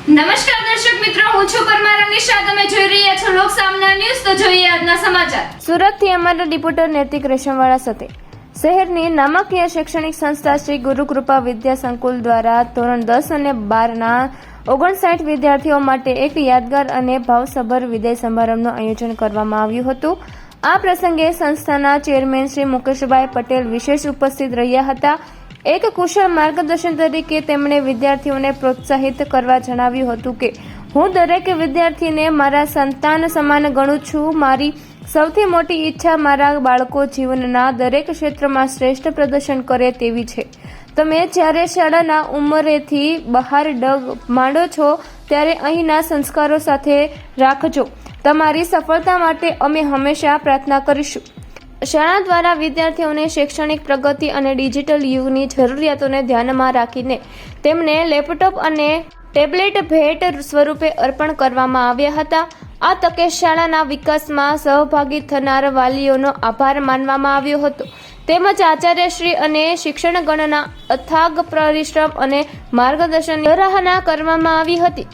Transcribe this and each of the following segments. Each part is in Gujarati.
નમસ્કાર દર્શક મિત્રો, હું છું પરમાર અનિશા. તમે જોઈ રહ્યા છો લોક સામના ન્યૂઝ. તો જોઈએ આજના સમાચાર. સુરતથી અમારા રિપોર્ટર નૈતિક રેશમવાળા સાથે. શહેરની નામાંકીય શૈક્ષણિક સંસ્થા શ્રી ગુરુકૃપા વિદ્યા સંકુલ દ્વારા ધોરણ 10 અને 12ના 59 વિદ્યાર્થીઓ માટે એક યાદગાર અને ભાવસભર વિદાય સમારંભનું આયોજન કરવામાં આવ્યું હતું. આ પ્રસંગે સંસ્થાના ચેરમેન શ્રી મુકેશભાઈ પટેલ વિશેષ ઉપસ્થિત રહ્યા હતા. એક કુશળ માર્ગદર્શન તરીકે તેમણે વિદ્યાર્થીઓને પ્રોત્સાહિત કરવા જણાવ્યું હતું કે હું દરેક વિદ્યાર્થીને મારા સંતાન સમાન ગણું છું. મારી સૌથી મોટી ઈચ્છા મારા બાળકો જીવનના દરેક ક્ષેત્રમાં શ્રેષ્ઠ પ્રદર્શન કરે તેવી છે. તમે જ્યારે શાળાના ઉંમરેથી બહાર ડગ માંડો છો ત્યારે અહીંના સંસ્કારો સાથે રાખજો. તમારી સફળતા માટે અમે હંમેશા પ્રાર્થના કરીશું. શાળા દ્વારા વિદ્યાર્થીઓને શૈક્ષણિક પ્રગતિ અને ડિજિટલ યુગની જરૂરિયાતોને ધ્યાનમાં રાખીને તેમને લેપટોપ અને ટેબ્લેટ ભેટ સ્વરૂપે અર્પણ કરવામાં આવ્યા હતા. આ તકે શાળાના વિકાસમાં સહભાગી થનાર વાલીઓનો આભાર માનવામાં આવ્યો હતો. તેમજ આચાર્યશ્રી અને શિક્ષણગણના અથાગ પરિશ્રમ અને માર્ગદર્શનની સરાહના કરવામાં આવી હતી.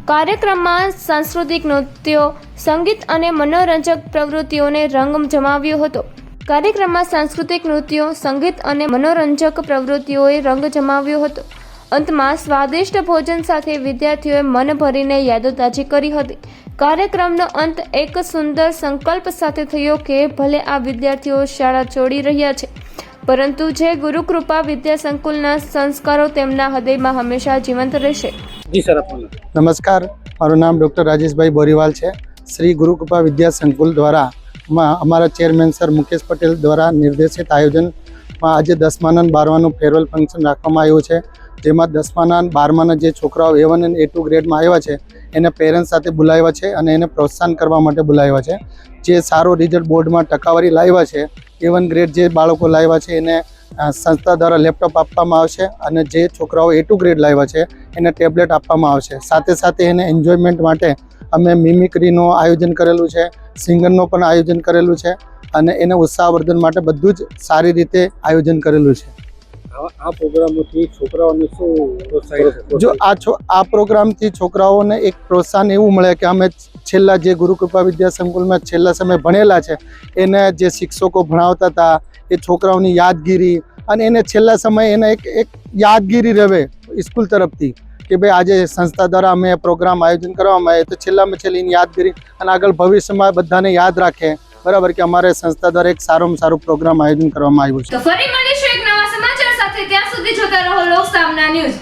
કાર્યક્રમમાં સાંસ્કૃતિક નૃત્યો, સંગીત અને મનોરંજક પ્રવૃત્તિઓને રંગ જમાવ્યો હતો. કાર્યક્રમમાં સાંસ્કૃતિક નૃત્યો, સંગીત અને મનોરંજક પ્રવૃત્તિઓએ રંગ જમાવ્યો હતો. અંતમાં સ્વાદિષ્ટ ભોજન સાથે વિદ્યાર્થીઓએ મન ભરીને યાદો તાજી કરી હતી. કાર્યક્રમનો અંત એક સુંદર સંકલ્પ સાથે થયો કે ભલે આ વિદ્યાર્થીઓ શાળા છોડી રહ્યા છે, પરંતુ જે ગુરુકૃપા વિદ્યા સંકુલના સંસ્કારો તેમના હૃદયમાં હંમેશા જીવંત રહેશે. નમસ્કાર, મારું નામ ડૉક્ટર રાજેશભાઈ બોરીવાલ છે. શ્રી ગુરુકૃપા વિદ્યા સંકુલ દ્વારા અમારા ચેરમેન સર મુકેશ પટેલ દ્વારા નિર્દેશિત આયોજનમાં આજે 10મા અને 12માનું ફેરવેલ ફંક્શન રાખવામાં આવ્યું છે. જેમાં 10મા અને 12માના જે છોકરાઓ A1 અને A2 ગ્રેડમાં આવ્યા છે એને પેરેન્ટ્સ સાથે બોલાવ્યા છે અને એને પ્રોત્સાહન કરવા માટે બોલાવ્યા છે. જે સારો રિઝલ્ટ બોર્ડમાં ટકાવારી લાવ્યા છે, A1 ગ્રેડ જે બાળકો લાવ્યા છે એને સંસ્થા દ્વારા લેપટોપ આપવામાં આવશે અને જે છોકરાઓ A2 ગ્રેડ લાવ્યા છે એને ટેબ્લેટ આપવામાં આવશે. સાથે સાથે એને એન્જોયમેન્ટ માટે અમે મિમિક્રીનું આયોજન કરેલું છે, સિંગરનું પણ આયોજન કરેલું છે અને એને ઉત્સાહવર્ધન માટે બધું જ સારી રીતે આયોજન કરેલું છે. આ પ્રોગ્રામથી છોકરાઓને શું પ્રોત્સાહિત? જો આ પ્રોગ્રામથી છોકરાઓને એક પ્રોત્સાહન એવું મળે કે અમે છેલ્લા જે ગુરુકૃપા વિદ્યા સંકુલમાં છેલ્લા સમય ભણેલા છે એને જે શિક્ષકો ભણાવતા હતા એ છોકરાઓની યાદગીરી અને એને છેલ્લા સમયે એને એક યાદગીરી રહે સ્કૂલ તરફથી કે ભાઈ આજે સંસ્થા દ્વારા અમે પ્રોગ્રામ આયોજન કરવામાં આવે તો છેલ્લામાં છેલ્લી યાદગીરી અને આગળ ભવિષ્યમાં બધાને યાદ રાખે. બરાબર કે અમારે સંસ્થા દ્વારા એક સારામાં સારું પ્રોગ્રામ આયોજન કરવામાં આવ્યું છે. તો ફરી મળીશું એક નવા સમાચાર સાથે. ત્યાં સુધી જોતા રહો લોક સામના ન્યૂઝ.